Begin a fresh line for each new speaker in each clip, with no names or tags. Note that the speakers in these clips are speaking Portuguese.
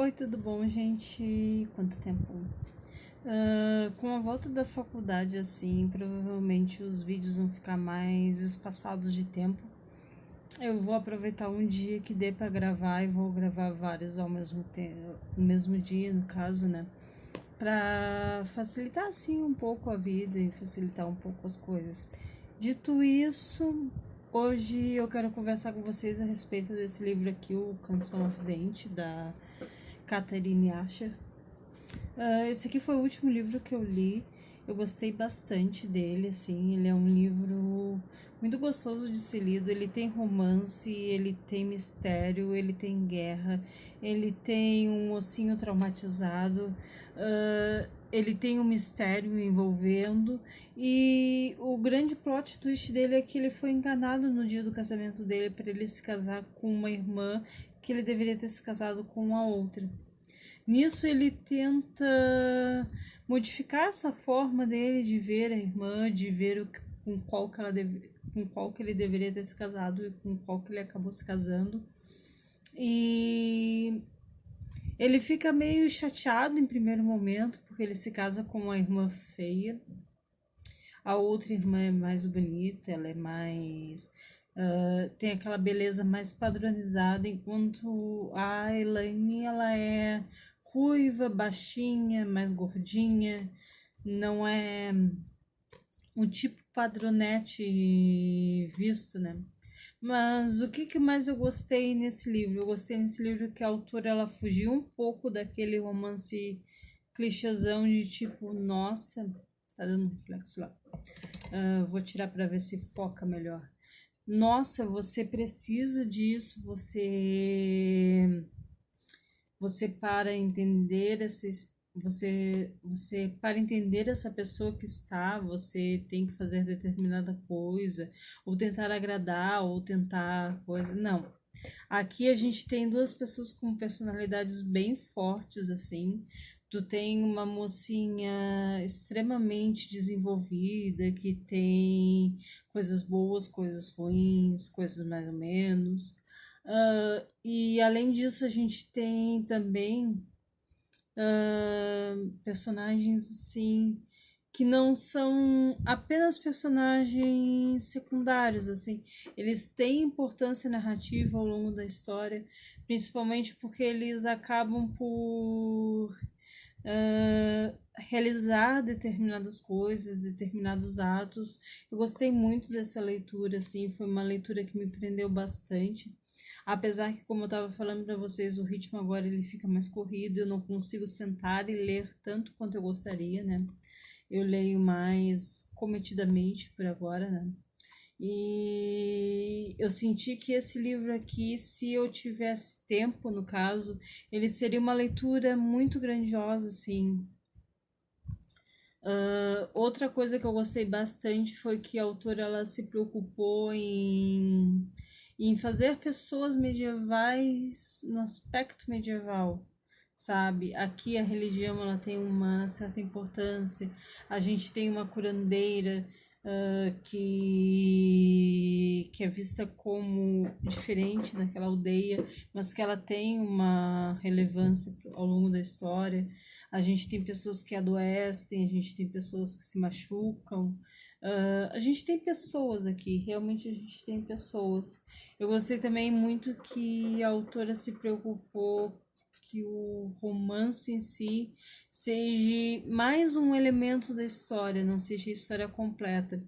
Oi, tudo bom, gente? Quanto tempo? Com a volta da faculdade, assim, provavelmente os vídeos vão ficar mais espaçados de tempo. Eu vou aproveitar um dia que dê pra gravar e vou gravar vários ao mesmo tempo, no mesmo dia, no caso, né? Pra facilitar, assim, um pouco a vida e facilitar um pouco as coisas. Dito isso, hoje eu quero conversar com vocês a respeito desse livro aqui, O Canção Ardente, da Catherine Asher. Esse aqui foi o último livro que eu li. Eu gostei bastante dele, assim. Ele é um livro muito gostoso de ser lido. Ele tem romance, ele tem mistério, ele tem guerra, ele tem um mocinho traumatizado, ele tem um mistério envolvendo. E o grande plot twist dele é que ele foi enganado no dia do casamento dele para ele se casar com uma irmã que ele deveria ter se casado com a outra. Nisso ele tenta modificar essa forma dele de ver a irmã, de ver com qual que ele deveria ter se casado e com qual que ele acabou se casando. E ele fica meio chateado em primeiro momento, porque ele se casa com uma irmã feia. A outra irmã é mais bonita, ela é mais... tem aquela beleza mais padronizada, enquanto a Elaine, ela é ruiva, baixinha, mais gordinha, não é o tipo padronete visto, né? Mas o que mais eu gostei nesse livro? Eu gostei nesse livro que a autora ela fugiu um pouco daquele romance clichêzão de tipo, nossa, tá dando reflexo lá. Vou tirar para ver se foca melhor. Nossa, você precisa disso, você para entender você para entender essa pessoa que está, você tem que fazer determinada coisa, ou tentar agradar, ou tentar coisa. Não. Aqui a gente tem duas pessoas com personalidades bem fortes, assim. Tu tem uma mocinha extremamente desenvolvida, que tem coisas boas, coisas ruins, coisas mais ou menos. E além disso, a gente tem também personagens assim que não são apenas personagens secundários, assim, eles têm importância narrativa ao longo da história, principalmente porque eles acabam por realizar determinadas coisas, determinados atos. Eu gostei muito dessa leitura, assim, foi uma leitura que me prendeu bastante. Apesar que, como eu estava falando para vocês, o ritmo agora ele fica mais corrido, eu não consigo sentar e ler tanto quanto eu gostaria, né? Eu leio mais cometidamente por agora, né? E eu senti que esse livro aqui, se eu tivesse tempo, no caso, ele seria uma leitura muito grandiosa, assim. Outra coisa que eu gostei bastante foi que a autora ela se preocupou em fazer pessoas medievais no aspecto medieval, sabe? Aqui a religião ela tem uma certa importância. A gente tem uma curandeira que é vista como diferente naquela aldeia, mas que ela tem uma relevância ao longo da história. A gente tem pessoas que adoecem, a gente tem pessoas que se machucam. A gente tem pessoas aqui, realmente a gente tem pessoas. Eu gostei também muito que a autora se preocupou que o romance em si seja mais um elemento da história, não seja a história completa.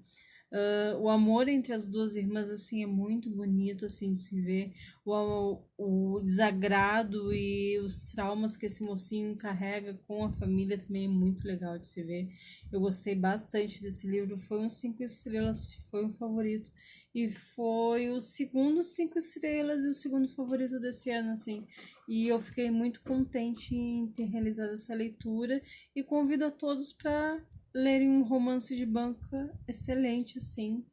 O amor entre as duas irmãs assim é muito bonito assim de se ver, o desagrado e os traumas que esse mocinho carrega com a família também é muito legal de se ver. Eu gostei bastante desse livro, foi um 5 estrelas, foi um favorito e foi o segundo 5 estrelas e o segundo favorito desse ano, assim. E eu fiquei muito contente em ter realizado essa leitura e convido a todos para lerem um romance de banca excelente, assim.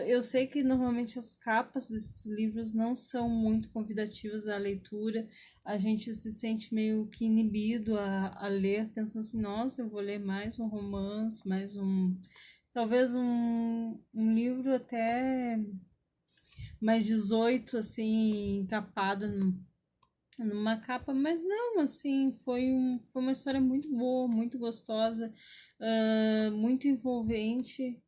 Eu sei que normalmente as capas desses livros não são muito convidativas à leitura, a gente se sente meio que inibido a ler, pensando assim, nossa, eu vou ler mais um romance, mais um... Talvez um livro até mais 18, assim, encapado numa capa, mas não, assim, foi uma história muito boa, muito gostosa, muito envolvente.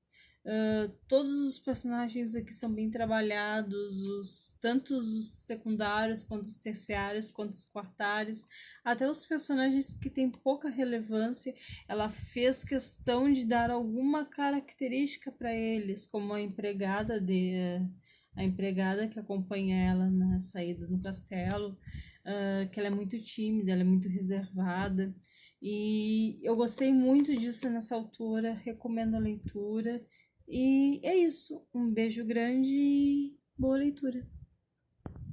Todos os personagens aqui são bem trabalhados, tanto os secundários, quanto os terciários, quanto os quartários, até os personagens que têm pouca relevância, ela fez questão de dar alguma característica para eles, como a empregada que acompanha ela na saída do castelo, que ela é muito tímida, ela é muito reservada. E eu gostei muito disso nessa autora, recomendo a leitura. E é isso. Um beijo grande e boa leitura.